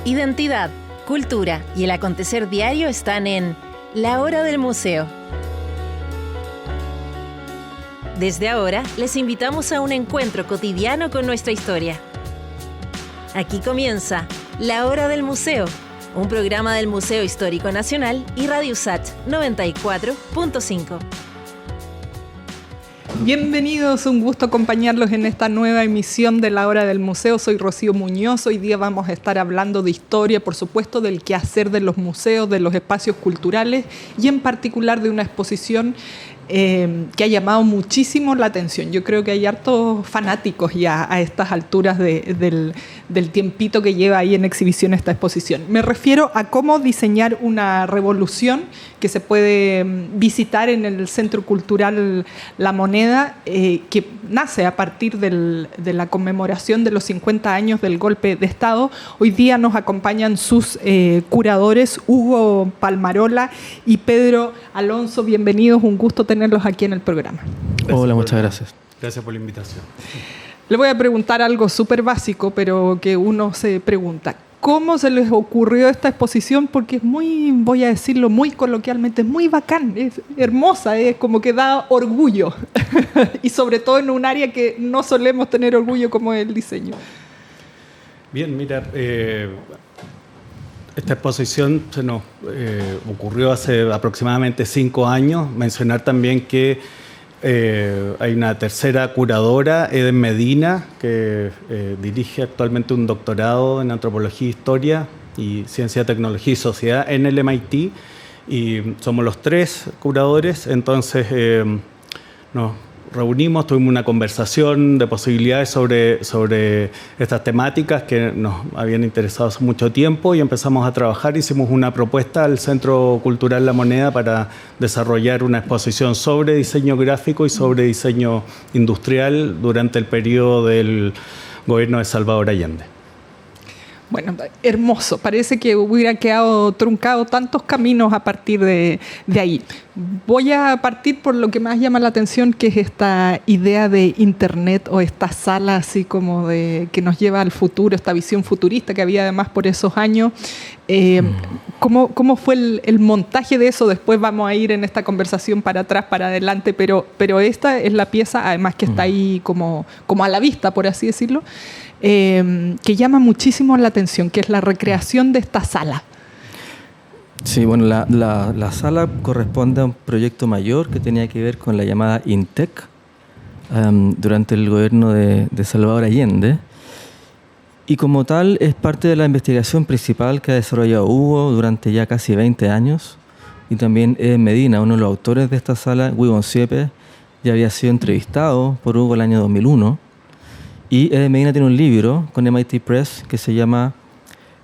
Identidad, cultura y el acontecer diario están en La Hora del Museo. Desde ahora, les invitamos a un encuentro cotidiano con nuestra historia. Aquí comienza La Hora del Museo, un programa del Museo Histórico Nacional y Radio USACH 94.5. Bienvenidos, un gusto acompañarlos en esta nueva emisión de La Hora del Museo. Soy Rocío Muñoz. Hoy día vamos a estar hablando de historia, por supuesto, del quehacer de los museos, de los espacios culturales y en particular de una exposición que ha llamado muchísimo la atención. Yo creo que hay hartos fanáticos ya a estas alturas del tiempito que lleva ahí en exhibición esta exposición. Me refiero a cómo diseñar una revolución que se puede visitar en el Centro Cultural La Moneda, que nace a partir de la conmemoración de los 50 años del golpe de Estado. Hoy día nos acompañan sus curadores, Hugo Palmarola y Pedro Alonso. Bienvenidos, un gusto tenerlos aquí en el programa. Hola, muchas gracias. Gracias por la invitación. Le voy a preguntar algo súper básico, pero que uno se pregunta. ¿Cómo se les ocurrió esta exposición? Porque es muy, voy a decirlo muy coloquialmente, es muy bacán, es hermosa, es como que da orgullo. Y sobre todo en un área que no solemos tener orgullo como es el diseño. Bien, mira, esta exposición se nos ocurrió hace aproximadamente 5 años. Mencionar también que hay una tercera curadora, Eden Medina, que dirige actualmente un doctorado en Antropología, Historia y Ciencia, Tecnología y Sociedad en el MIT. Y somos los 3 curadores, entonces nos reunimos, tuvimos una conversación de posibilidades sobre estas temáticas que nos habían interesado hace mucho tiempo y empezamos a trabajar. Hicimos una propuesta al Centro Cultural La Moneda para desarrollar una exposición sobre diseño gráfico y sobre diseño industrial durante el periodo del gobierno de Salvador Allende. Bueno, hermoso. Parece que hubiera quedado truncado tantos caminos a partir de ahí. Voy a partir por lo que más llama la atención, que es esta idea de Internet o esta sala así como que nos lleva al futuro, esta visión futurista que había además por esos años. ¿Cómo fue el montaje de eso? Después vamos a ir en esta conversación para atrás, para adelante, pero esta es la pieza, además que está ahí como a la vista, por así decirlo. Que llama muchísimo la atención, que es la recreación de esta sala. Sí, bueno, la sala corresponde a un proyecto mayor que tenía que ver con la llamada INTEC durante el gobierno de Salvador Allende, y como tal es parte de la investigación principal que ha desarrollado Hugo durante ya casi 20 años, y también Eden Medina, uno de los autores de esta sala, Hugo Siepe, ya había sido entrevistado por Hugo el año 2001. Y Eden Medina tiene un libro con MIT Press que se llama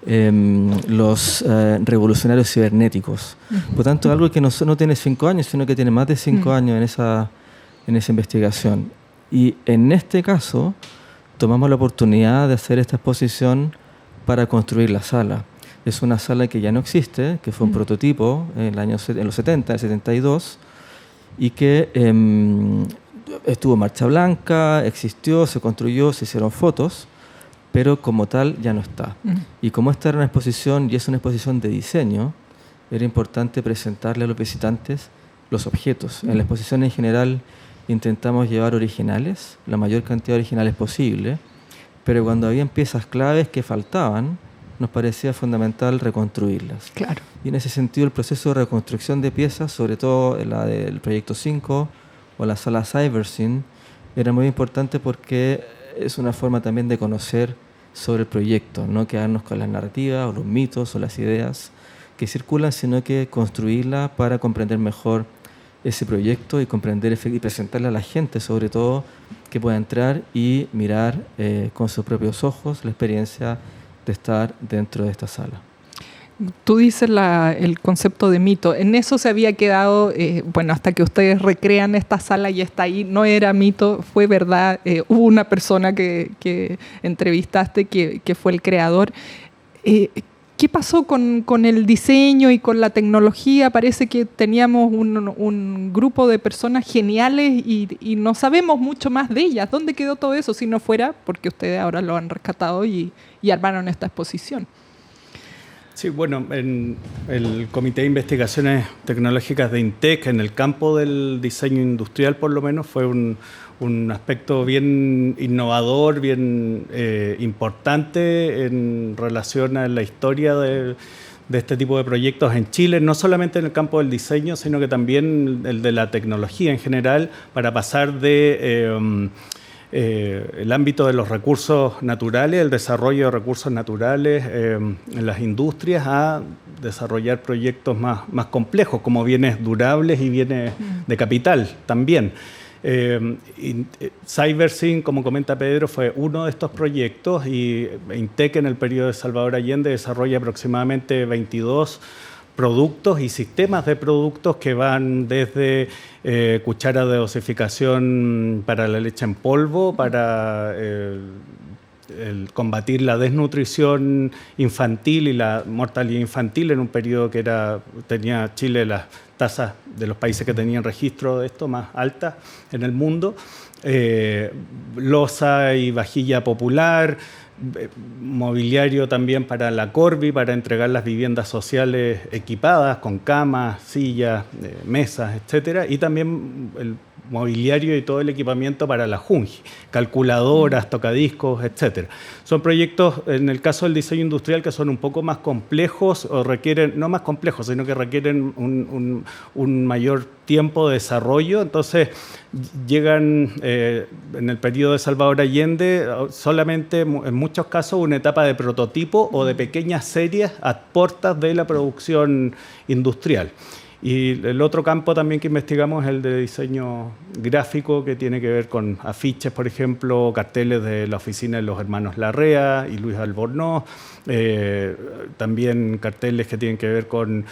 Los revolucionarios cibernéticos. Por tanto, algo que no tiene 5 años, sino que tiene más de 5 años en esa investigación. Y en este caso, tomamos la oportunidad de hacer esta exposición para construir la sala. Es una sala que ya no existe, que fue un prototipo en los 70, en el 72, y que estuvo en marcha blanca, existió, se construyó, se hicieron fotos, pero como tal ya no está. Y como esta era una exposición y es una exposición de diseño, era importante presentarle a los visitantes los objetos. En la exposición en general intentamos llevar originales, la mayor cantidad de originales posible, pero cuando había piezas claves que faltaban, nos parecía fundamental reconstruirlas. Claro. Y en ese sentido el proceso de reconstrucción de piezas, sobre todo la del Proyecto 5, o la sala Cybersyn, era muy importante porque es una forma también de conocer sobre el proyecto, no quedarnos con las narrativas o los mitos o las ideas que circulan, sino que construirla para comprender mejor ese proyecto y comprender y presentarle a la gente, sobre todo, que pueda entrar y mirar con sus propios ojos la experiencia de estar dentro de esta sala. Tú dices el concepto de mito. En eso se había quedado, hasta que ustedes recrean esta sala y está ahí, no era mito, fue verdad. Hubo una persona que entrevistaste que fue el creador. ¿Qué pasó con el diseño y con la tecnología? Parece que teníamos un grupo de personas geniales y no sabemos mucho más de ellas. ¿Dónde quedó todo eso si no fuera porque ustedes ahora lo han rescatado y armaron esta exposición? Sí, bueno, en el Comité de Investigaciones Tecnológicas de INTEC, en el campo del diseño industrial por lo menos, fue un aspecto bien innovador, bien importante en relación a la historia de este tipo de proyectos en Chile, no solamente en el campo del diseño, sino que también el de la tecnología en general, para pasar de el ámbito de los recursos naturales, el desarrollo de recursos naturales en las industrias, a desarrollar proyectos más complejos, como bienes durables y bienes de capital también. CyberSyn, como comenta Pedro, fue uno de estos proyectos, y INTEC en el periodo de Salvador Allende desarrolla aproximadamente 22 productos y sistemas de productos que van desde cucharas de dosificación para la leche en polvo, para combatir la desnutrición infantil y la mortalidad infantil en un periodo que tenía Chile las tasas de los países que tenían registro de esto más altas en el mundo, loza y vajilla popular, mobiliario también para la Corby, para entregar las viviendas sociales equipadas con camas, sillas, mesas, etcétera, y también el mobiliario y todo el equipamiento para la Junji, calculadoras, tocadiscos, etcétera. Son proyectos, en el caso del diseño industrial, que son un poco más complejos, o requieren, no más complejos, sino que requieren un mayor tiempo de desarrollo. Entonces llegan en el periodo de Salvador Allende solamente, en muchos casos, una etapa de prototipo o de pequeñas series a puertas de la producción industrial. Y el otro campo también que investigamos es el de diseño gráfico, que tiene que ver con afiches, por ejemplo, carteles de la oficina de los hermanos Larrea y Luis Albornoz, también carteles que tienen que ver con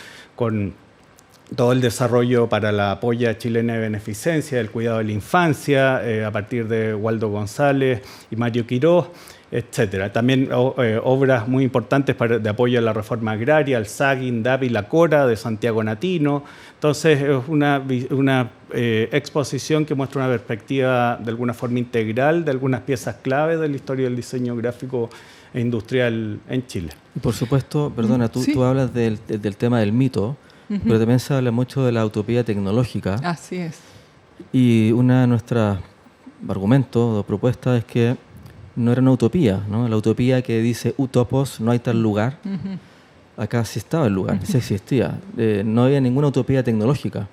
todo el desarrollo para la polla chilena de beneficencia, el cuidado de la infancia, a partir de Waldo González y Mario Quiroz, etcétera. También obras muy importantes de apoyo a la reforma agraria, el SAG, INDAP y la CORA de Santiago Natino. Entonces es una exposición que muestra una perspectiva de alguna forma integral de algunas piezas clave de la historia del diseño gráfico e industrial en Chile. Y por supuesto, perdona, Sí. tú hablas del tema del mito, pero también se habla mucho de la utopía tecnológica. Así es. Y una de nuestros argumentos o propuestas es que no era una utopía, ¿no? La utopía que dice utopos, no hay tal lugar. Acá sí estaba el lugar, sí existía. No había ninguna utopía tecnológica.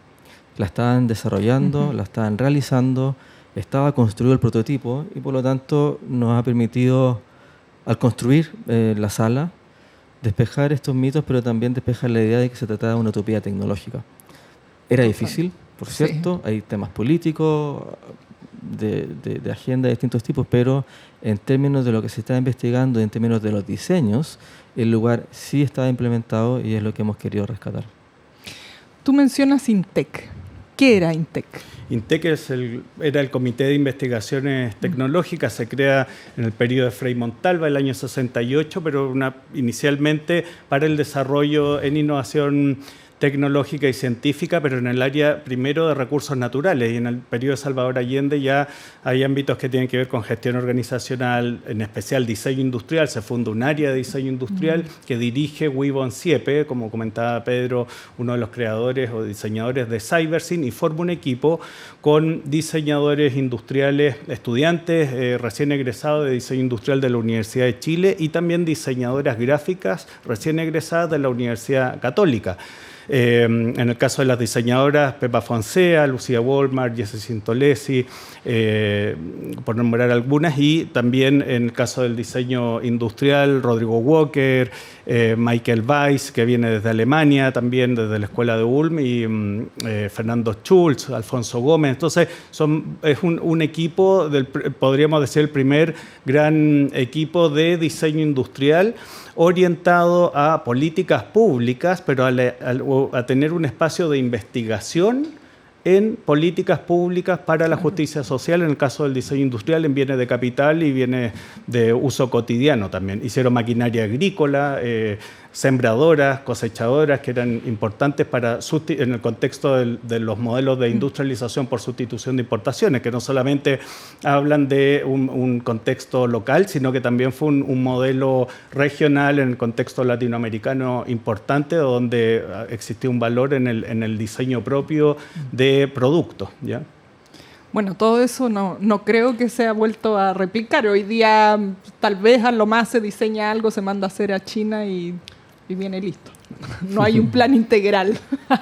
La estaban desarrollando, la estaban realizando, estaba construido el prototipo, y por lo tanto nos ha permitido, al construir la sala, despejar estos mitos, pero también despejar la idea de que se trataba de una utopía tecnológica. Era difícil, por cierto, hay temas políticos, de agenda de distintos tipos, pero en términos de lo que se está investigando, en términos de los diseños, el lugar sí estaba implementado, y es lo que hemos querido rescatar. Tú mencionas INTEC. ¿Qué era INTEC? INTEC era el Comité de Investigaciones Tecnológicas, se crea en el periodo de Frei Montalva, el año 68, pero inicialmente para el desarrollo en innovación tecnológica y científica, pero en el área primero de recursos naturales, y en el periodo de Salvador Allende ya hay ámbitos que tienen que ver con gestión organizacional, en especial diseño industrial. Se funda un área de diseño industrial que dirige Wibon Siepe, como comentaba Pedro, uno de los creadores o diseñadores de CyberSyn, y forma un equipo con diseñadores industriales, estudiantes recién egresados de diseño industrial de la Universidad de Chile, y también diseñadoras gráficas recién egresadas de la Universidad Católica. En el caso de las diseñadoras, Pepa Fonsea, Lucía Walmart, Jessie Sintolesi, por nombrar algunas, y también en el caso del diseño industrial, Rodrigo Walker, Michael Weiss, que viene desde Alemania, también desde la Escuela de Ulm, y Fernando Schulz, Alfonso Gómez. Entonces es un equipo, podríamos decir, el primer gran equipo de diseño industrial orientado a políticas públicas, pero a tener un espacio de investigación en políticas públicas para la justicia social, en el caso del diseño industrial, en bienes de capital y bienes de uso cotidiano también. Hicieron maquinaria agrícola, sembradoras, cosechadoras, que eran importantes en el contexto de los modelos de industrialización por sustitución de importaciones, que no solamente hablan de un contexto local, sino que también fue un modelo regional en el contexto latinoamericano importante, donde existía un valor en el diseño propio de productos, ¿ya? Bueno, todo eso no creo que se ha vuelto a replicar. Hoy día tal vez a lo más se diseña algo, se manda a hacer a China y viene listo. No hay un plan integral,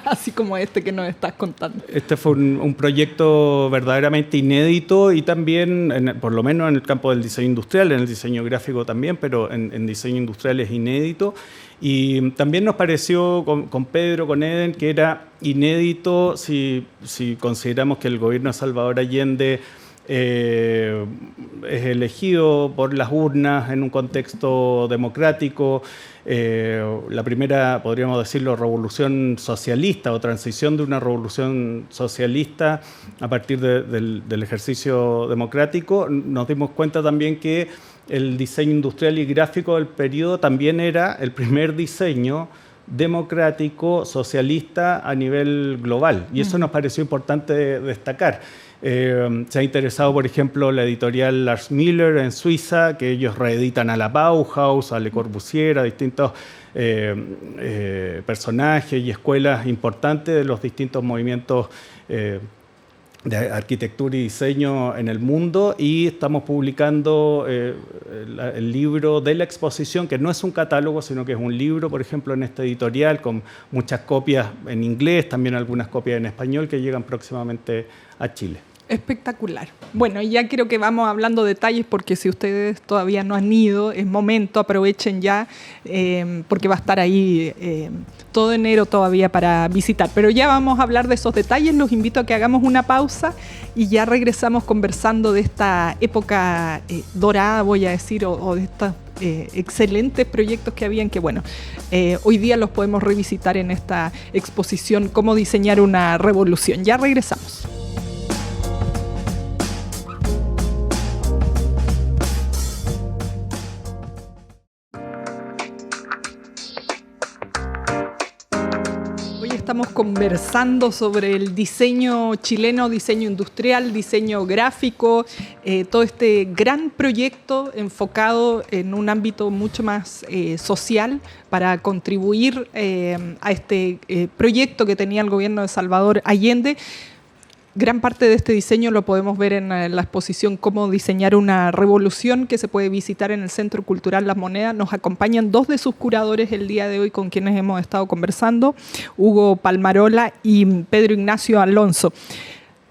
así como este que nos estás contando. Este fue un proyecto verdaderamente inédito y también, por lo menos en el campo del diseño industrial, en el diseño gráfico también, pero en diseño industrial es inédito. Y también nos pareció con Pedro, con Eden, que era inédito si consideramos que el gobierno de Salvador Allende es elegido por las urnas en un contexto democrático. La primera, podríamos decirlo, revolución socialista o transición de una revolución socialista a partir del ejercicio democrático. Nos dimos cuenta también que el diseño industrial y gráfico del periodo también era el primer diseño democrático, socialista a nivel global. Y eso nos pareció importante destacar. Se ha interesado, por ejemplo, la editorial Lars Miller en Suiza, que ellos reeditan a la Bauhaus, a Le Corbusier, a distintos personajes y escuelas importantes de los distintos movimientos de arquitectura y diseño en el mundo, y estamos publicando el libro de la exposición, que no es un catálogo, sino que es un libro, por ejemplo, en esta editorial, con muchas copias en inglés, también algunas copias en español, que llegan próximamente a Chile. Espectacular. Bueno, y ya creo que vamos hablando detalles, porque si ustedes todavía no han ido, es momento, aprovechen ya, porque va a estar ahí todo enero todavía para visitar. Pero ya vamos a hablar de esos detalles. Los invito a que hagamos una pausa y ya regresamos conversando de esta época dorada, voy a decir, o de estos excelentes proyectos que habían, que bueno, hoy día los podemos revisitar en esta exposición, Cómo diseñar una revolución. Ya regresamos. Estamos conversando sobre el diseño chileno, diseño industrial, diseño gráfico, todo este gran proyecto enfocado en un ámbito mucho más social para contribuir a este proyecto que tenía el gobierno de Salvador Allende. Gran parte de este diseño lo podemos ver en la exposición Cómo diseñar una revolución, que se puede visitar en el Centro Cultural Las Monedas. Nos acompañan dos de sus curadores el día de hoy, con quienes hemos estado conversando, Hugo Palmarola y Pedro Ignacio Alonso.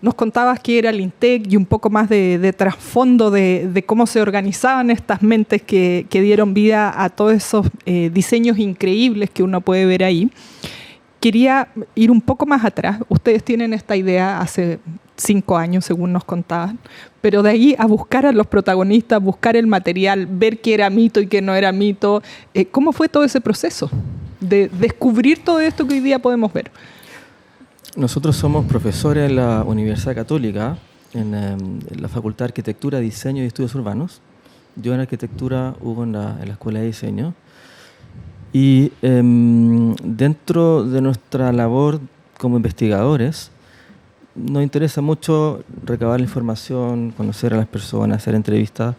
Nos contabas que era el INTEC y un poco más de trasfondo de cómo se organizaban estas mentes que dieron vida a todos esos diseños increíbles que uno puede ver ahí. Quería ir un poco más atrás. Ustedes tienen esta idea hace 5 años, según nos contaban, pero de ahí a buscar a los protagonistas, buscar el material, ver qué era mito y qué no era mito. ¿Cómo fue todo ese proceso de descubrir todo esto que hoy día podemos ver? Nosotros somos profesores en la Universidad Católica, en la Facultad de Arquitectura, Diseño y Estudios Urbanos. Yo en arquitectura, Hugo en la Escuela de Diseño. Y dentro de nuestra labor como investigadores, nos interesa mucho recabar la información, conocer a las personas, hacer entrevistas.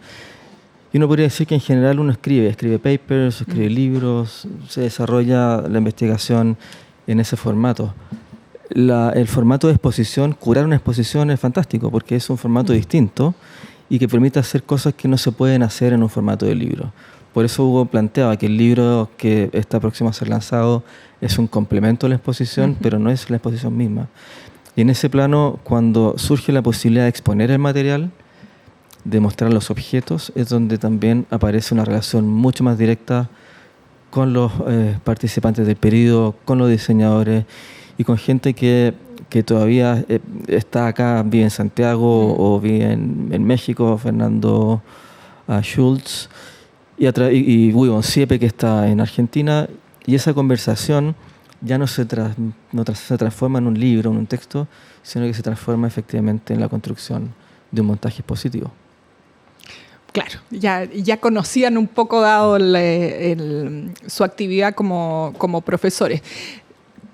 Y uno podría decir que en general uno escribe papers, escribe libros, se desarrolla la investigación en ese formato. El formato de exposición, curar una exposición es fantástico, porque es un formato distinto y que permite hacer cosas que no se pueden hacer en un formato de libro. Por eso Hugo planteaba que el libro que está próximo a ser lanzado es un complemento a la exposición, pero no es la exposición misma. Y en ese plano, cuando surge la posibilidad de exponer el material, de mostrar los objetos, es donde también aparece una relación mucho más directa con los participantes del periodo, con los diseñadores y con gente que todavía está acá, vive en Santiago o vive en México, Fernando Schultz, y William Siepe, que está en Argentina, y esa conversación ya no se transforma en un libro, en un texto, sino que se transforma efectivamente en la construcción de un montaje expositivo. Claro, ya conocían un poco dado su actividad como profesores.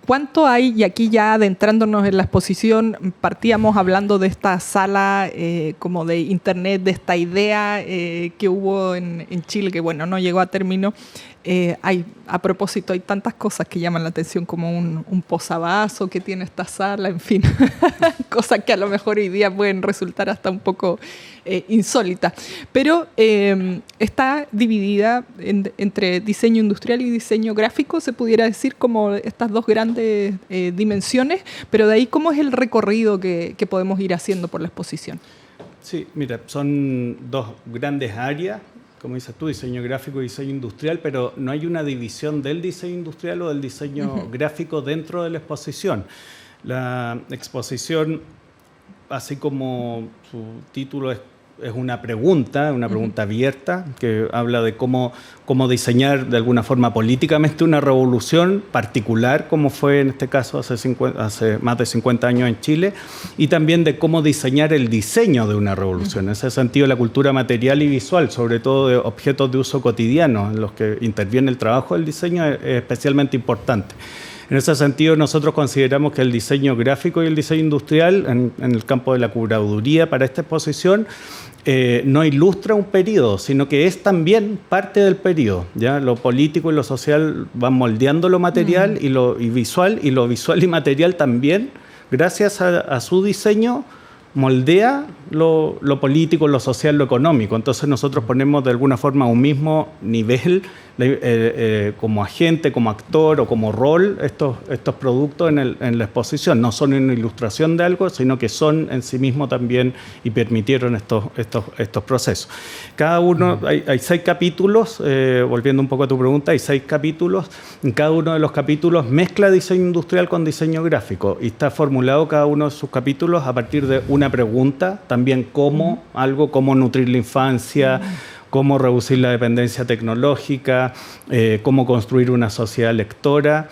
¿Cuánto hay? Y aquí ya adentrándonos en la exposición, partíamos hablando de esta sala como de internet, de esta idea que hubo en Chile, que bueno, no llegó a término. A propósito, hay tantas cosas que llaman la atención, como un posavasos que tiene esta sala, en fin, cosas que a lo mejor hoy día pueden resultar hasta un poco insólitas. Pero está dividida entre diseño industrial y diseño gráfico, se pudiera decir, como estas dos grandes dimensiones, pero de ahí, ¿cómo es el recorrido que podemos ir haciendo por la exposición? Sí, mira, son dos grandes áreas, como dices tú, diseño gráfico y diseño industrial, pero no hay una división del diseño industrial o del diseño gráfico dentro de la exposición. La exposición, así como su título es una pregunta abierta, que habla de cómo diseñar de alguna forma políticamente una revolución particular, como fue en este caso hace más de 50 años en Chile, y también de cómo diseñar el diseño de una revolución. En ese sentido, la cultura material y visual, sobre todo de objetos de uso cotidiano, en los que interviene el trabajo del diseño, es especialmente importante. En ese sentido, nosotros consideramos que el diseño gráfico y el diseño industrial, en el campo de la curaduría para esta exposición, no ilustra un periodo, sino que es también parte del periodo. ¿Ya? Lo político y lo social van moldeando lo material y visual, y lo visual y material también, gracias a su diseño, moldea lo político, lo social, lo económico. Entonces nosotros ponemos de alguna forma a un mismo nivel como agente, como actor o como rol estos productos en la exposición. No son una ilustración de algo, sino que son en sí mismos también y permitieron estos procesos. Cada uno, hay 6 capítulos, volviendo un poco a tu pregunta, hay 6 capítulos. En cada uno de los capítulos mezcla diseño industrial con diseño gráfico y está formulado cada uno de sus capítulos a partir de una pregunta, también cómo nutrir la infancia, cómo reducir la dependencia tecnológica, cómo construir una sociedad lectora,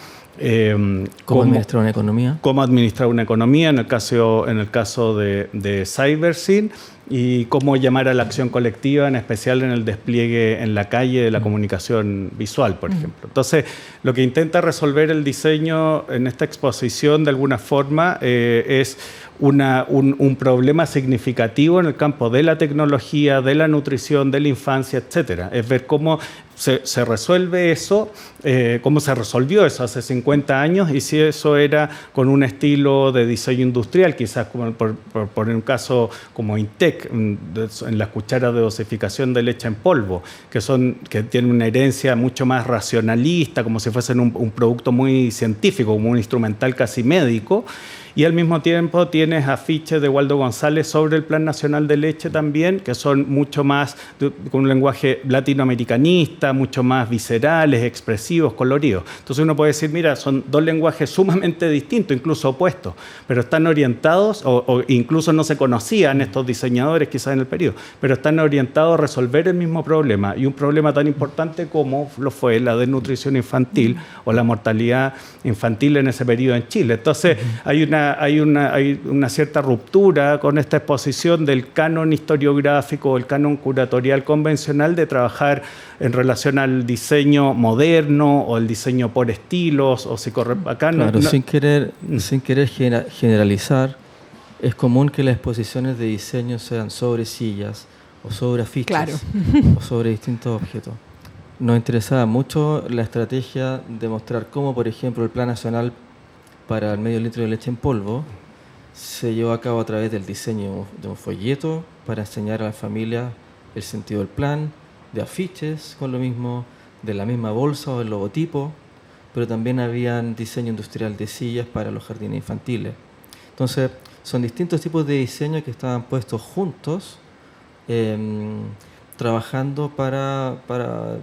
cómo administrar una economía. Cómo administrar una economía, en el caso de Cybersyn, y cómo llamar a la acción colectiva, en especial en el despliegue en la calle de la comunicación visual, por ejemplo. Entonces, lo que intenta resolver el diseño en esta exposición, de alguna forma, es un problema significativo en el campo de la tecnología, de la nutrición, de la infancia, etcétera. Es ver cómo se resuelve eso, cómo se resolvió eso hace 50 años, y si eso era con un estilo de diseño industrial, quizás como por un caso como Intec, en las cucharas de dosificación de leche en polvo, que tienen una herencia mucho más racionalista, como si fuesen un producto muy científico, como un instrumental casi médico. Y al mismo tiempo tienes afiches de Waldo González sobre el Plan Nacional de Leche también, que son mucho más, con un lenguaje latinoamericanista, mucho más viscerales, expresivos, coloridos. Entonces uno puede decir, mira, son dos lenguajes sumamente distintos, incluso opuestos, pero están orientados, o incluso no se conocían estos diseñadores quizás en el periodo, pero están orientados a resolver el mismo problema, y un problema tan importante como lo fue la desnutrición infantil o la mortalidad infantil en ese periodo en Chile. Entonces hay una cierta ruptura con esta exposición del canon historiográfico, el canon curatorial convencional de trabajar en relación al diseño moderno o el diseño por estilos o acá claro, sin querer generalizar, es común que las exposiciones de diseño sean sobre sillas o sobre afiches, claro, o sobre distintos objetos. Nos interesaba mucho la estrategia de mostrar cómo, por ejemplo, el Plan Nacional para el medio litro de leche en polvo se llevó a cabo a través del diseño de un folleto para enseñar a la familia el sentido del plan, de afiches con lo mismo, de la misma bolsa o el logotipo, pero también habían diseño industrial de sillas para los jardines infantiles. Entonces, son distintos tipos de diseño que estaban puestos juntos, trabajando para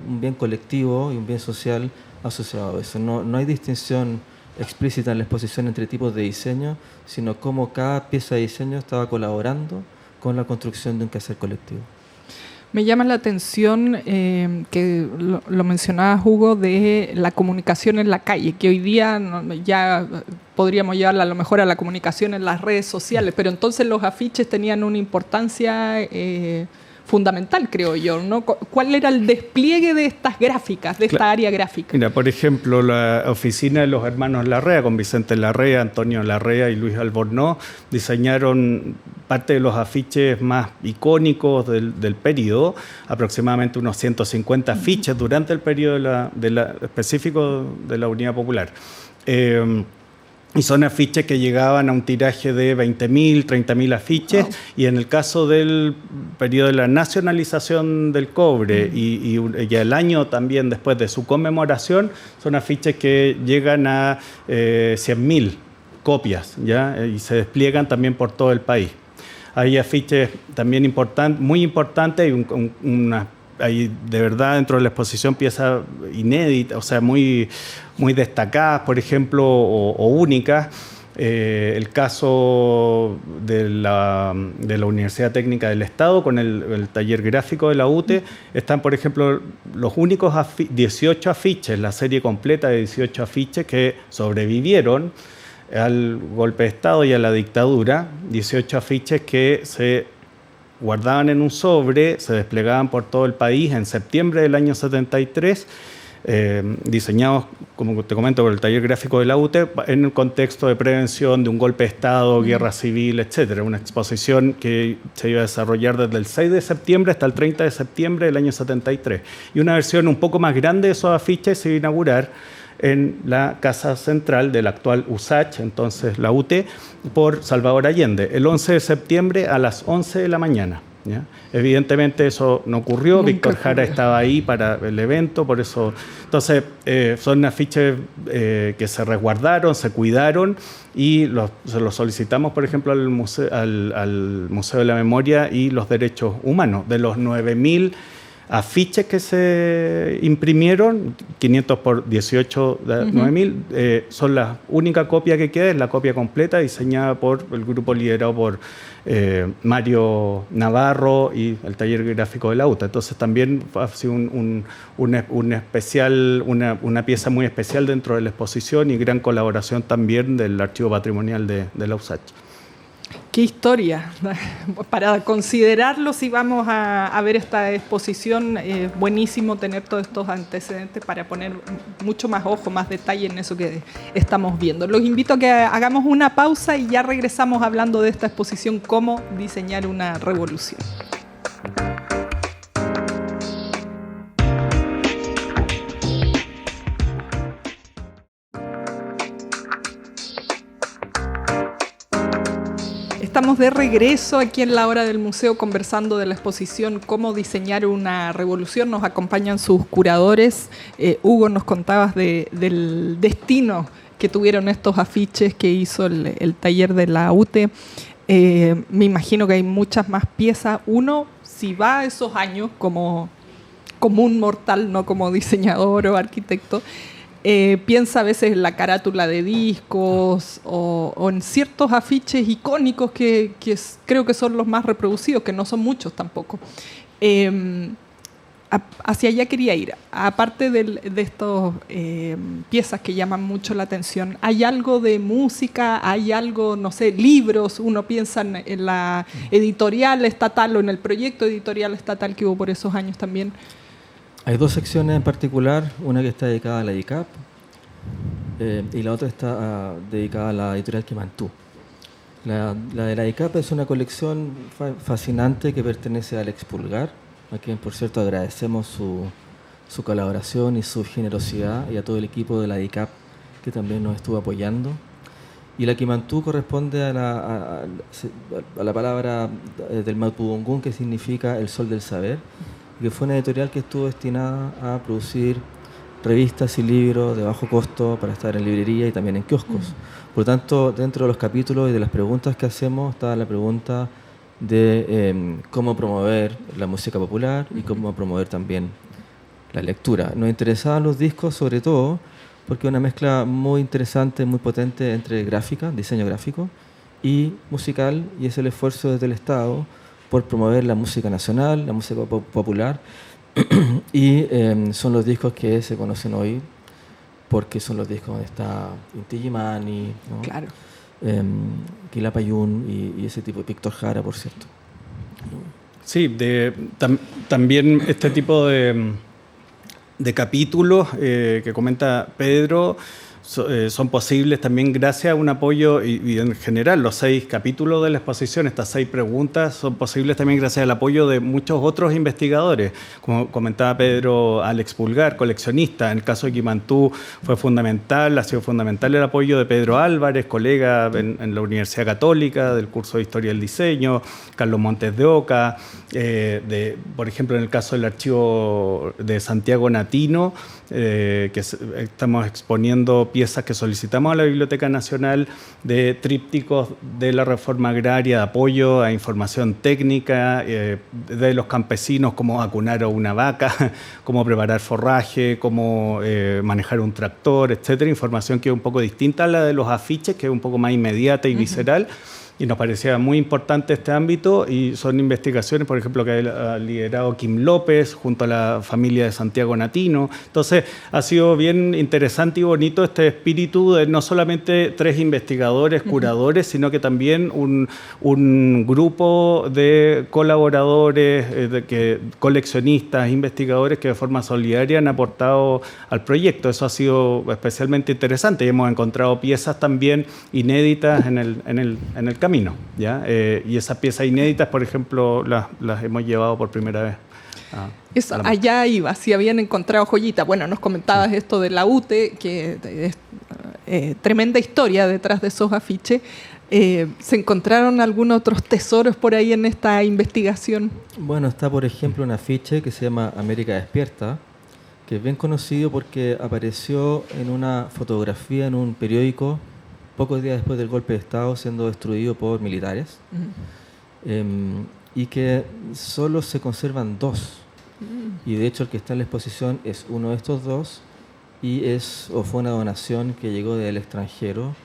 un bien colectivo y un bien social asociado a eso. No hay distinción explícita en la exposición entre tipos de diseño, sino cómo cada pieza de diseño estaba colaborando con la construcción de un quehacer colectivo. Me llama la atención que lo mencionabas, Hugo, de la comunicación en la calle, que hoy día ya podríamos llevarla a lo mejor a la comunicación en las redes sociales, pero entonces los afiches tenían una importancia fundamental, creo yo, ¿no? ¿Cuál era el despliegue de estas gráficas, de esta área gráfica? Mira, por ejemplo, la oficina de los hermanos Larrea, con Vicente Larrea, Antonio Larrea y Luis Albornoz, diseñaron parte de los afiches más icónicos del periodo, aproximadamente unos 150 afiches durante el periodo específico de la Unidad Popular. Y son afiches que llegaban a un tiraje de 20.000, 30.000 afiches. Wow. Y en el caso del periodo de la nacionalización del cobre y el año también después de su conmemoración, son afiches que llegan a 100.000 copias, ¿ya? Y se despliegan también por todo el país. Hay afiches también muy importantes, hay de verdad dentro de la exposición piezas inéditas, o sea, muy destacadas, por ejemplo, o únicas. El caso de la Universidad Técnica del Estado con el taller gráfico de la UTE, están, por ejemplo, los únicos 18 afiches, la serie completa de 18 afiches que sobrevivieron al golpe de Estado y a la dictadura, 18 afiches que se guardaban en un sobre, se desplegaban por todo el país en septiembre del año 73, diseñados, como te comento, por el taller gráfico de la UTE, en el contexto de prevención de un golpe de Estado, guerra civil, etc. Una exposición que se iba a desarrollar desde el 6 de septiembre hasta el 30 de septiembre del año 73. Y una versión un poco más grande de esos afiches se iba a inaugurar en la Casa Central del actual USACH, entonces la UTE, por Salvador Allende, el 11 de septiembre a las 11 de la mañana. ¿Ya? Evidentemente eso no ocurrió, nunca Víctor Jara estaba ahí para el evento, por eso. Entonces son afiches que se resguardaron, se cuidaron y se los solicitamos, por ejemplo, al Museo de la Memoria y los Derechos Humanos. De los 9.000 afiches que se imprimieron, 500 por 18 de 9.000, son la única copia que queda, es la copia completa diseñada por el grupo liderado por Mario Navarro y el taller gráfico de la UTA. Entonces también ha sido una pieza muy especial dentro de la exposición y gran colaboración también del Archivo Patrimonial de la USACH. Qué historia, para considerarlo si vamos a ver esta exposición, buenísimo tener todos estos antecedentes para poner mucho más ojo, más detalle en eso que estamos viendo. Los invito a que hagamos una pausa y ya regresamos hablando de esta exposición, cómo diseñar una revolución. Estamos de regreso aquí en la hora del museo conversando de la exposición Cómo diseñar una revolución. Nos acompañan sus curadores. Hugo, nos contabas del destino que tuvieron estos afiches que hizo el taller de la UTE. Me imagino que hay muchas más piezas. Uno, si va a esos años como un mortal, no como diseñador o arquitecto, piensa a veces en la carátula de discos o en ciertos afiches icónicos que creo que son los más reproducidos, que no son muchos tampoco. Hacia allá quería ir. Aparte de estas piezas que llaman mucho la atención, ¿hay algo de música? ¿Hay algo, no sé, libros? Uno piensa en la editorial estatal o en el proyecto editorial estatal que hubo por esos años también. Hay dos secciones en particular, una que está dedicada a la ICAP y la otra está dedicada a la editorial Quimantú. La de la ICAP es una colección fascinante que pertenece a Alex Pulgar, a quien por cierto agradecemos su colaboración y su generosidad, y a todo el equipo de la ICAP que también nos estuvo apoyando. Y la Quimantú corresponde a la palabra del Mapudungún, que significa el sol del saber, que fue una editorial que estuvo destinada a producir revistas y libros de bajo costo para estar en librería y también en kioscos. Por lo tanto, dentro de los capítulos y de las preguntas que hacemos está la pregunta de cómo promover la música popular y cómo promover también la lectura. Nos interesaban los discos sobre todo porque es una mezcla muy interesante, muy potente entre gráfica, diseño gráfico, y musical, y es el esfuerzo desde el Estado por promover la música nacional, la música popular, y son los discos que se conocen hoy porque son los discos donde está Inti Illimani, ¿no? Claro. Quilapayún y ese tipo de Víctor Jara, por cierto. Sí, también este tipo de capítulos que comenta Pedro son posibles también gracias a un apoyo y en general los 6 capítulos de la exposición, estas 6 preguntas son posibles también gracias al apoyo de muchos otros investigadores. Como comentaba Pedro, Alex Pulgar, coleccionista. En el caso de Quimantú fue fundamental, ha sido fundamental el apoyo de Pedro Álvarez, colega en la Universidad Católica del curso de Historia del Diseño, Carlos Montes de Oca, por ejemplo en el caso del archivo de Santiago Natino, que estamos exponiendo piezas que solicitamos a la Biblioteca Nacional de trípticos de la reforma agraria, de apoyo a información técnica de los campesinos, cómo vacunar a una vaca, cómo preparar forraje, cómo manejar un tractor, etcétera. Información que es un poco distinta a la de los afiches, que es un poco más inmediata y visceral. Y nos parecía muy importante este ámbito y son investigaciones, por ejemplo, que ha liderado Kim López junto a la familia de Santiago Natino. Entonces, ha sido bien interesante y bonito este espíritu de no solamente 3 investigadores, curadores, sino que también un grupo de colaboradores, coleccionistas, investigadores que de forma solidaria han aportado al proyecto. Eso ha sido especialmente interesante y hemos encontrado piezas también inéditas en el camino, ¿ya? Y esas piezas inéditas, por ejemplo, las hemos llevado por primera vez. Allá iba, si habían encontrado joyitas. Bueno, nos comentabas esto de la UTE, que es tremenda historia detrás de esos afiches. ¿Se encontraron algunos otros tesoros por ahí en esta investigación? Bueno, está por ejemplo un afiche que se llama América Despierta, que es bien conocido porque apareció en una fotografía en un periódico pocos días después del golpe de Estado, siendo destruido por militares, y que solo se conservan 2. Y de hecho el que está en la exposición es uno de estos 2 y fue una donación que llegó del extranjero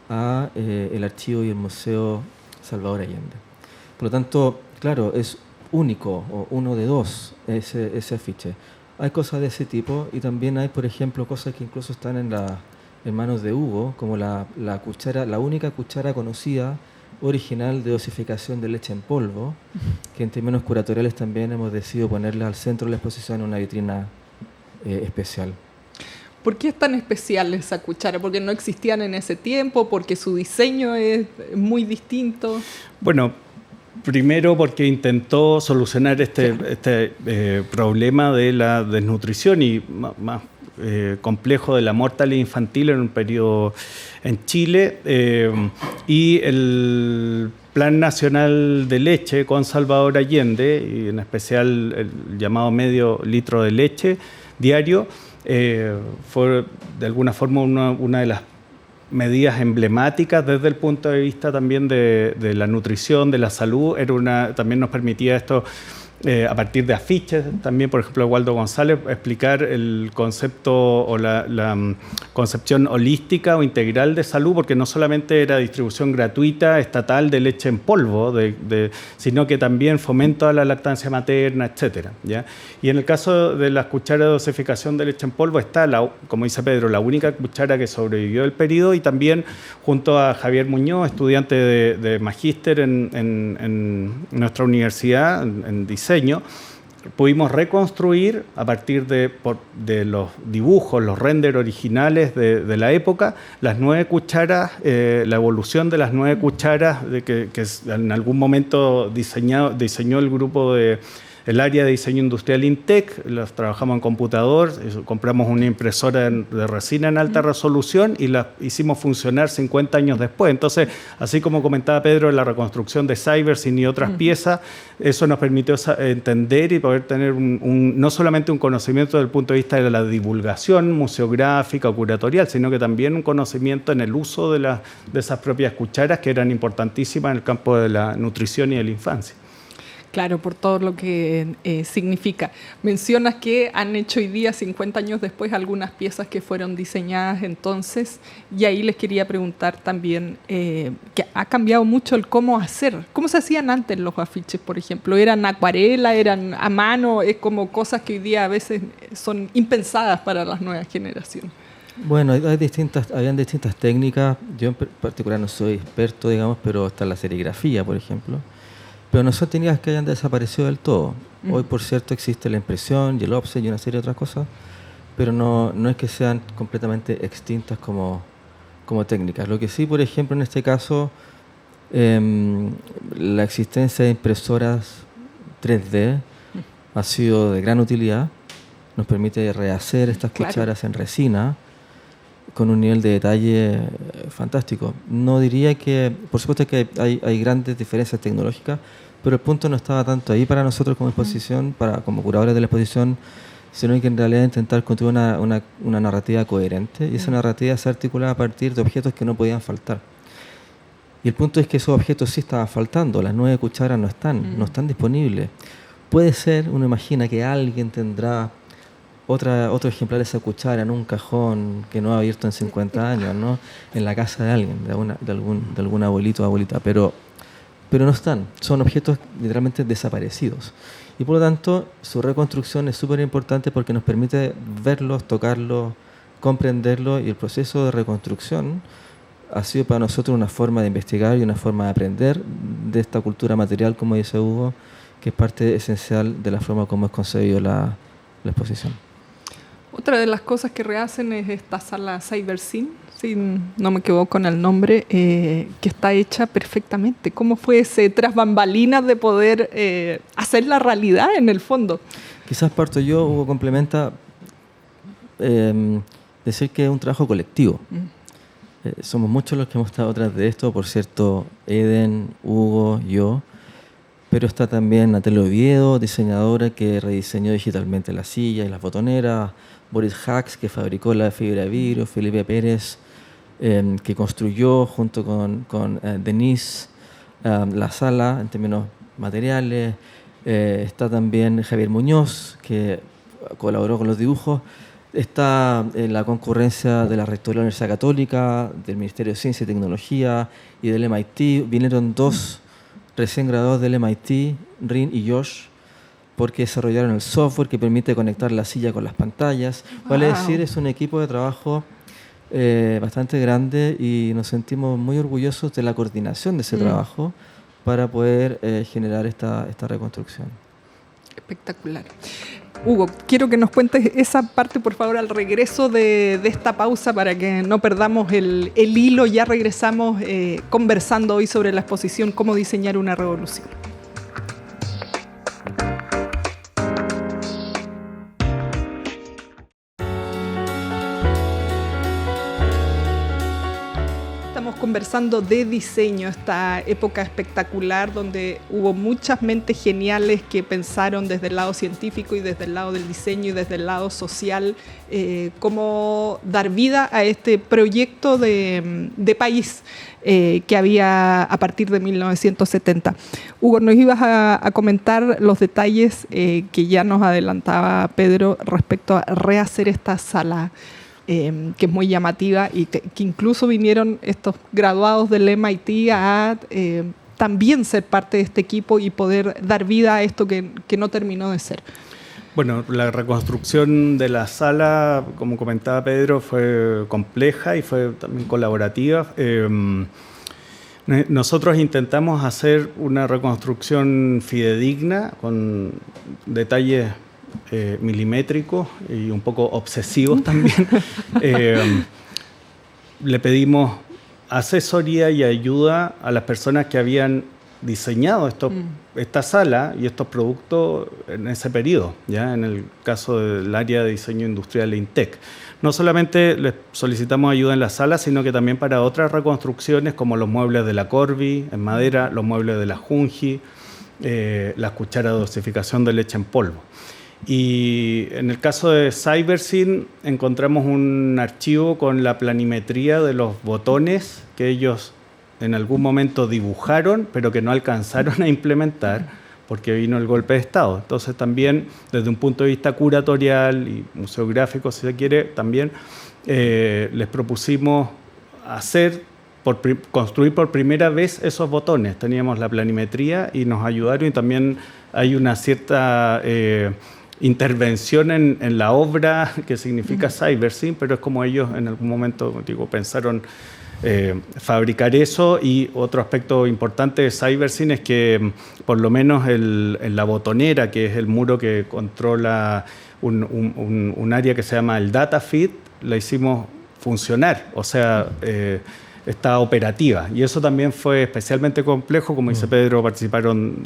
a el archivo y el Museo Salvador Allende. Por lo tanto, claro, es único, o uno de 2 ese afiche. Hay cosas de ese tipo y también hay, por ejemplo, cosas que incluso están en manos de Hugo, como la única cuchara conocida original de dosificación de leche en polvo, que en términos curatoriales también hemos decidido ponerla al centro de la exposición en una vitrina especial. ¿Por qué es tan especial esa cuchara? ¿Porque no existían en ese tiempo? ¿Porque su diseño es muy distinto? Bueno, primero porque intentó solucionar este problema de la desnutrición y más complejo de la mortalidad infantil en un periodo en Chile, y el Plan Nacional de Leche con Salvador Allende, y en especial el llamado medio litro de leche diario, fue de alguna forma una de las medidas emblemáticas desde el punto de vista también de la nutrición, de la salud. También nos permitía esto, a partir de afiches, también, por ejemplo, Waldo González, explicar el concepto o la concepción holística o integral de salud, porque no solamente era distribución gratuita, estatal de leche en polvo, sino que también fomento a la lactancia materna, etcétera, ¿ya? Y en el caso de las cucharas de dosificación de leche en polvo está, como dice Pedro, la única cuchara que sobrevivió del periodo, y también junto a Javier Muñoz, estudiante de magíster en nuestra universidad, en diseño, pudimos reconstruir a partir de los dibujos, los renders originales de la época, las 9 cucharas, la evolución de las 9 cucharas que en algún momento diseñó el grupo el área de diseño industrial INTEC. Las trabajamos en computador, compramos una impresora de resina en alta resolución y las hicimos funcionar 50 años después. Entonces, así como comentaba Pedro, la reconstrucción de Cybersyn y otras piezas, eso nos permitió entender y poder tener no solamente un conocimiento desde el punto de vista de la divulgación museográfica o curatorial, sino que también un conocimiento en el uso de esas propias cucharas, que eran importantísimas en el campo de la nutrición y de la infancia. Claro, por todo lo que significa. Mencionas que han hecho hoy día, 50 años después, algunas piezas que fueron diseñadas entonces, y ahí les quería preguntar también que ha cambiado mucho el cómo hacer. ¿Cómo se hacían antes los afiches, por ejemplo? ¿Eran acuarela, eran a mano? Es como cosas que hoy día a veces son impensadas para las nuevas generaciones. Bueno, habían distintas técnicas. Yo en particular no soy experto, digamos, pero está la serigrafía, por ejemplo. Pero no son técnicas que hayan desaparecido del todo. Hoy, por cierto, existe la impresión y el offset y una serie de otras cosas, pero no es que sean completamente extintas como técnicas. Lo que sí, por ejemplo, en este caso, la existencia de impresoras 3D ha sido de gran utilidad. Nos permite rehacer estas cucharas en resina con un nivel de detalle fantástico. No diría que, por supuesto que hay grandes diferencias tecnológicas, pero el punto no estaba tanto ahí para nosotros como exposición, como curadores de la exposición, sino que en realidad intentar construir una narrativa coherente, y esa narrativa se articula a partir de objetos que no podían faltar. Y el punto es que esos objetos sí estaban faltando, las 9 cucharas no están disponibles. Puede ser, uno imagina que alguien tendrá otro ejemplar de esa cuchara en un cajón que no ha abierto en 50 años, ¿no? En la casa de alguien, de algún abuelito o abuelita, pero no están, son objetos literalmente desaparecidos. Y por lo tanto, su reconstrucción es súper importante porque nos permite verlos, tocarlos, comprenderlos, y el proceso de reconstrucción ha sido para nosotros una forma de investigar y una forma de aprender de esta cultura material, como dice Hugo, que es parte esencial de la forma como es concebido la exposición. Otra de las cosas que rehacen es esta sala Cyberscene, si no me equivoco con el nombre, que está hecha perfectamente. ¿Cómo fue ese tras bambalinas de poder hacer la realidad en el fondo? Quizás parto yo, Hugo complementa, decir que es un trabajo colectivo. Somos muchos los que hemos estado detrás de esto, por cierto, Eden, Hugo, yo, pero está también Natalia Oviedo, diseñadora que rediseñó digitalmente la silla y las botoneras, Boris Hacks, que fabricó la fibra de vidrio, Felipe Pérez, que construyó junto con Denise la sala en términos materiales. Está también Javier Muñoz, que colaboró con los dibujos. Está en la concurrencia de la Rectoría de la Universidad Católica, del Ministerio de Ciencia y Tecnología y del MIT. Vinieron 2 recién graduados del MIT, Rin y Josh, porque desarrollaron el software que permite conectar la silla con las pantallas. Vale decir, es un equipo de trabajo bastante grande y nos sentimos muy orgullosos de la coordinación de ese trabajo para poder generar esta reconstrucción. Espectacular. Hugo, quiero que nos cuentes esa parte, por favor, al regreso de esta pausa para que no perdamos el hilo. Ya regresamos conversando hoy sobre la exposición Cómo diseñar una revolución. Conversando de diseño, esta época espectacular donde hubo muchas mentes geniales que pensaron desde el lado científico y desde el lado del diseño y desde el lado social cómo dar vida a este proyecto de país que había a partir de 1970. Hugo, nos ibas a comentar los detalles que ya nos adelantaba Pedro respecto a rehacer esta sala que es muy llamativa y que incluso vinieron estos graduados del MIT a también ser parte de este equipo y poder dar vida a esto que no terminó de ser. Bueno, la reconstrucción de la sala, como comentaba Pedro, fue compleja y fue también colaborativa. Nosotros intentamos hacer una reconstrucción fidedigna con detalles milimétricos y un poco obsesivos también. Le pedimos asesoría y ayuda a las personas que habían diseñado esta sala y estos productos en ese periodo, ya en el caso del área de diseño industrial de INTEC. No solamente les solicitamos ayuda en la sala, sino que también para otras reconstrucciones como los muebles de la Corby en madera, los muebles de la Junji, las cucharas de dosificación de leche en polvo. Y en el caso de Cyberscene encontramos un archivo con la planimetría de los botones que ellos en algún momento dibujaron, pero que no alcanzaron a implementar porque vino el golpe de Estado. Entonces también desde un punto de vista curatorial y museográfico, si se quiere, también les propusimos construir por primera vez esos botones. Teníamos la planimetría y nos ayudaron, y también hay una cierta intervención en la obra que significa CyberSyn, pero es como ellos en algún momento pensaron fabricar eso. Y otro aspecto importante de CyberSyn es que por lo menos en la botonera, que es el muro que controla un área que se llama el data feed, la hicimos funcionar, o sea, está operativa, y eso también fue especialmente complejo. Como dice Pedro, participaron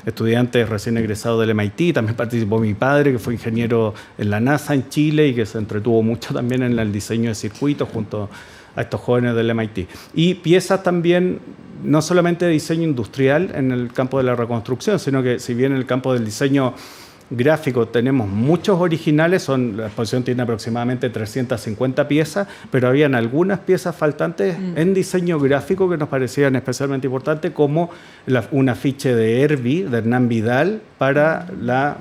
estudiantes recién egresados del MIT, también participó mi padre, que fue ingeniero en la NASA en Chile y que se entretuvo mucho también en el diseño de circuitos junto a estos jóvenes del MIT. Y piezas también, no solamente de diseño industrial en el campo de la reconstrucción, sino que si bien en el campo del diseño gráfico tenemos muchos originales, la exposición tiene aproximadamente 350 piezas, pero habían algunas piezas faltantes en diseño gráfico que nos parecían especialmente importantes, como un afiche de Herbie, de Hernán Vidal, para la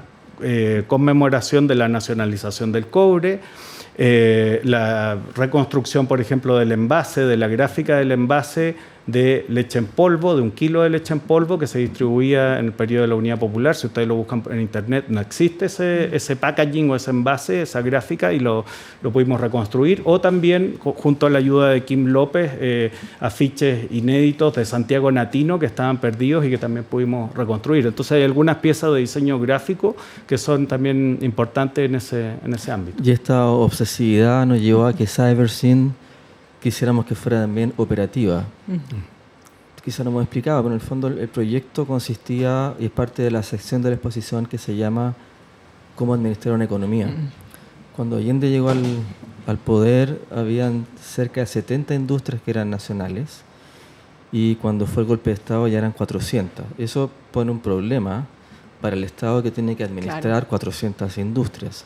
conmemoración de la nacionalización del cobre, la reconstrucción, por ejemplo, del envase, de la gráfica del envase de leche en polvo, de 1 kilo de leche en polvo que se distribuía en el periodo de la Unidad Popular. Si ustedes lo buscan en internet, no existe ese packaging o ese envase, esa gráfica, y lo pudimos reconstruir. O también, junto a la ayuda de Kim López, afiches inéditos de Santiago Natino que estaban perdidos y que también pudimos reconstruir. Entonces hay algunas piezas de diseño gráfico que son también importantes en ese ámbito. Y esta obsesividad nos llevó a que CyberSyn quisiéramos que fuera también operativa. Quizá no hemos explicado, pero en el fondo el proyecto consistía, y es parte de la sección de la exposición que se llama Cómo administrar una economía. Cuando Allende llegó al poder, habían cerca de 70 industrias que eran nacionales, y cuando fue el golpe de Estado ya eran 400. Eso pone un problema para el Estado, que tiene que administrar 400 industrias.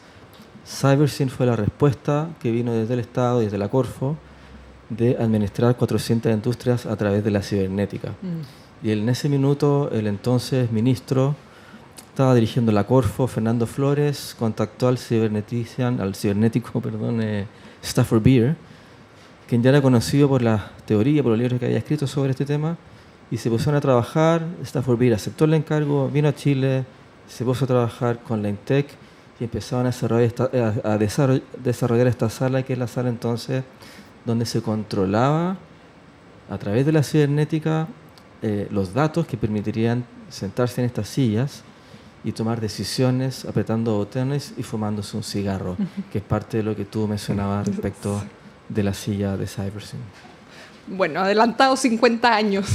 CyberSyn fue la respuesta que vino desde el Estado, desde la Corfo, de administrar 400 industrias a través de la cibernética. Y en ese minuto el entonces ministro estaba dirigiendo la Corfo, Fernando Flores, contactó al cibernético Stafford Beer, quien ya era conocido por la teoría, por los libros que había escrito sobre este tema, y se pusieron a trabajar. Stafford Beer aceptó el encargo, vino a Chile, se puso a trabajar con la INTEC y empezaron a desarrollar esta sala, que es la sala entonces donde se controlaba a través de la cibernética los datos que permitirían sentarse en estas sillas y tomar decisiones apretando botones y fumándose un cigarro, que es parte de lo que tú mencionabas respecto de la silla de CyberSyn. Bueno, adelantado 50 años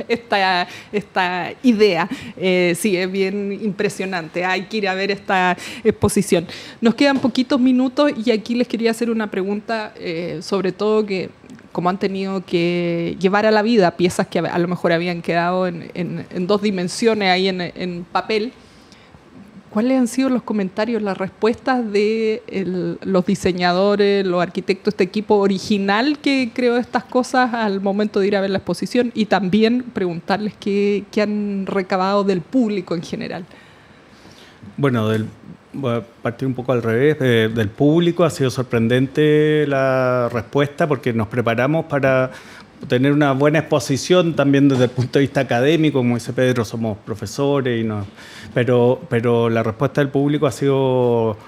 esta idea. Sí, es bien impresionante. Hay que ir a ver esta exposición. Nos quedan poquitos minutos y aquí les quería hacer una pregunta, sobre todo que como han tenido que llevar a la vida piezas que a lo mejor habían quedado en 2 dimensiones ahí en papel. ¿Cuáles han sido los comentarios, las respuestas de los diseñadores, los arquitectos, este equipo original que creó estas cosas al momento de ir a ver la exposición? Y también preguntarles qué han recabado del público en general. Bueno, voy a partir un poco al revés. Del público ha sido sorprendente la respuesta, porque nos preparamos para tener una buena exposición también desde el punto de vista académico. Como dice Pedro, somos profesores, pero la respuesta del público ha sido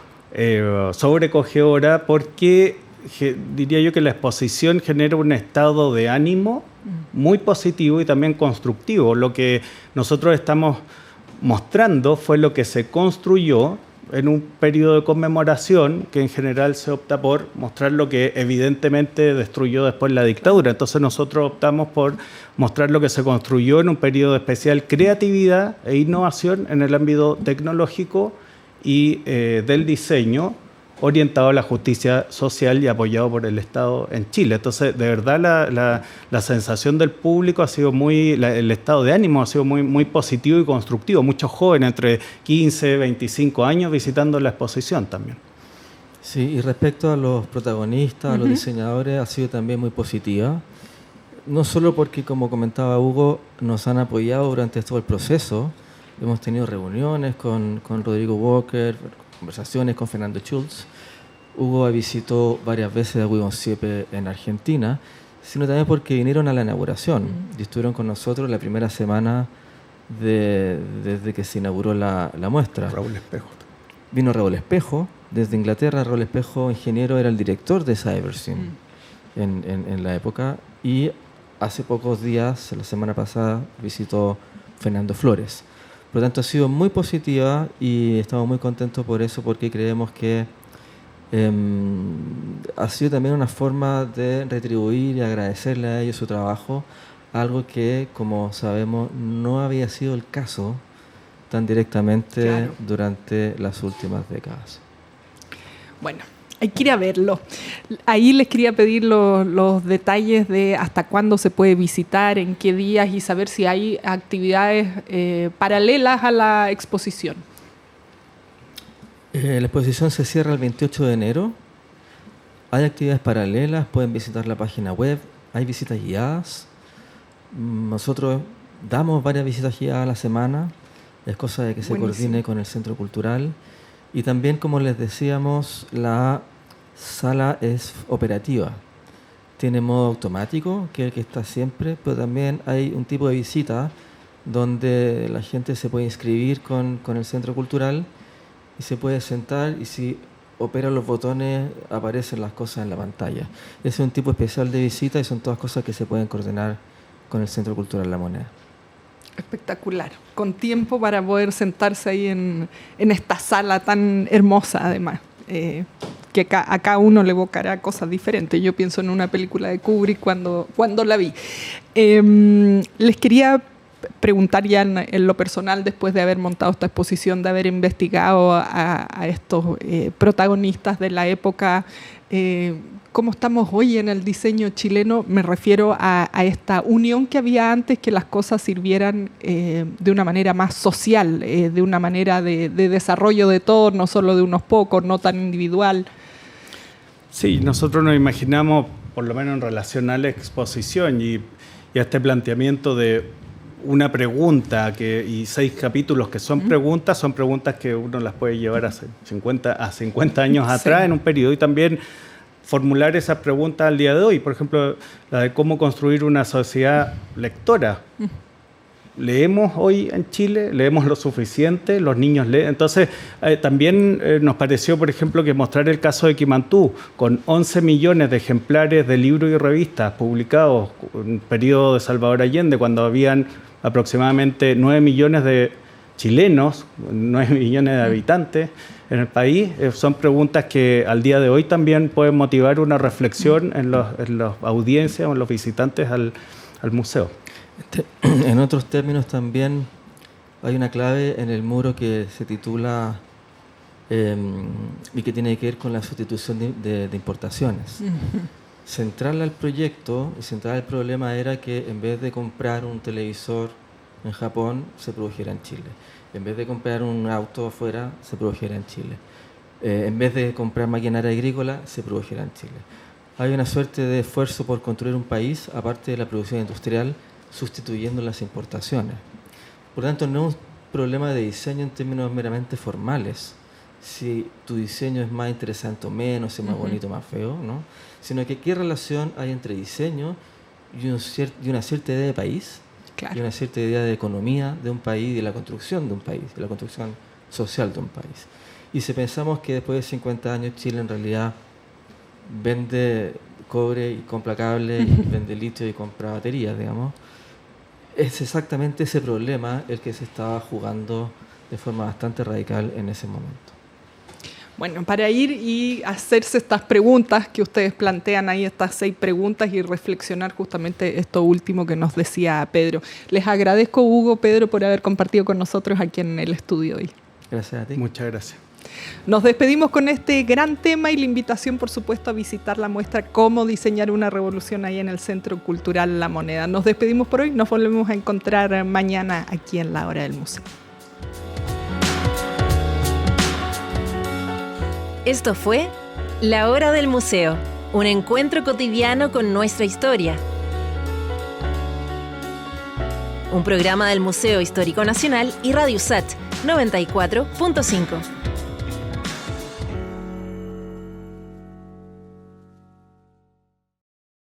sobrecogedora, porque diría yo que la exposición genera un estado de ánimo muy positivo y también constructivo. Lo que nosotros estamos mostrando fue lo que se construyó en un periodo de conmemoración, que en general se opta por mostrar lo que evidentemente destruyó después la dictadura. Entonces nosotros optamos por mostrar lo que se construyó en un periodo de especial creatividad e innovación en el ámbito tecnológico y del diseño, orientado a la justicia social y apoyado por el Estado en Chile. Entonces, de verdad, la sensación del público ha sido el estado de ánimo ha sido muy positivo y constructivo. Muchos jóvenes entre 15 y 25 años visitando la exposición también. Sí, y respecto a los protagonistas, a los diseñadores, ha sido también muy positiva. No solo porque, como comentaba Hugo, nos han apoyado durante todo el proceso, hemos tenido reuniones con Rodrigo Walker, conversaciones con Fernando Schultz. Hugo visitó varias veces a Guido Siepe en Argentina, sino también porque vinieron a la inauguración y estuvieron con nosotros la primera semana desde que se inauguró la muestra. Raúl Espejo. Vino Raúl Espejo, desde Inglaterra. Raúl Espejo, ingeniero, era el director de Cybersyn en la época, y hace pocos días, la semana pasada, visitó Fernando Flores. Por lo tanto, ha sido muy positiva y estamos muy contentos por eso, porque creemos que ha sido también una forma de retribuir y agradecerle a ellos su trabajo, algo que, como sabemos, no había sido el caso tan directamente durante las últimas décadas. Bueno, hay que ir a verlo. Ahí les quería pedir los detalles de hasta cuándo se puede visitar, en qué días, y saber si hay actividades paralelas a la exposición. La exposición se cierra el 28 de enero. Hay actividades paralelas, pueden visitar la página web, hay visitas guiadas. Nosotros damos varias visitas guiadas a la semana, es cosa de que se coordine con el Centro Cultural. Y también, como les decíamos, la sala es operativa. Tiene modo automático, que es el que está siempre, pero también hay un tipo de visita donde la gente se puede inscribir con el Centro Cultural y se puede sentar, y si opera los botones aparecen las cosas en la pantalla. Ese es un tipo especial de visita y son todas cosas que se pueden coordinar con el Centro Cultural La Moneda. Espectacular, con tiempo para poder sentarse ahí en esta sala tan hermosa, además, que a cada uno le evocará cosas diferentes. Yo pienso en una película de Kubrick cuando la vi. Les quería preguntar ya en lo personal, después de haber montado esta exposición, de haber investigado a estos protagonistas de la época, ¿cómo estamos hoy en el diseño chileno? Me refiero a esta unión que había antes, que las cosas sirvieran de una manera más social, de una manera de desarrollo de todos, no solo de unos pocos, no tan individual. Sí, nosotros nos imaginamos, por lo menos en relación a la exposición y a este planteamiento de una pregunta y 6 capítulos que son preguntas que uno las puede llevar a 50 años atrás en un periodo, y también formular esas preguntas al día de hoy. Por ejemplo, la de cómo construir una sociedad lectora. ¿Leemos hoy en Chile? ¿Leemos lo suficiente? ¿Los niños leen? Entonces, también nos pareció, por ejemplo, que mostrar el caso de Quimantú, con 11 millones de ejemplares de libros y revistas publicados en el periodo de Salvador Allende, cuando habían aproximadamente 9 millones de chilenos, 9 millones de habitantes en el país, son preguntas que al día de hoy también pueden motivar una reflexión en las audiencias o en los visitantes al museo. En otros términos, también hay una clave en el muro que se titula y que tiene que ver con la sustitución de importaciones. Central al proyecto y central al problema era que, en vez de comprar un televisor en Japón, se produjera en Chile. En vez de comprar un auto afuera, se produjera en Chile. En vez de comprar maquinaria agrícola, se produjera en Chile. Hay una suerte de esfuerzo por construir un país, aparte de la producción industrial, sustituyendo las importaciones. Por lo tanto, no es un problema de diseño en términos meramente formales, si tu diseño es más interesante o menos, si es más bonito o más feo, ¿no? Sino que qué relación hay entre diseño y una cierta idea de país, y una cierta idea de economía de un país, de la construcción de un país, de la construcción social de un país. Y si pensamos que después de 50 años Chile en realidad vende cobre y compra cable, y vende litio y compra baterías, digamos, es exactamente ese problema el que se estaba jugando de forma bastante radical en ese momento. Bueno, para ir y hacerse estas preguntas que ustedes plantean ahí, estas 6 preguntas, y reflexionar justamente esto último que nos decía Pedro. Les agradezco, Hugo, Pedro, por haber compartido con nosotros aquí en el estudio hoy. Gracias a ti. Muchas gracias. Nos despedimos con este gran tema y la invitación, por supuesto, a visitar la muestra Cómo diseñar una revolución ahí en el Centro Cultural La Moneda. Nos despedimos por hoy, nos volvemos a encontrar mañana aquí en La Hora del Museo. Esto fue La Hora del Museo, un encuentro cotidiano con nuestra historia. un programa del Museo Histórico Nacional y Radio USACH 94.5.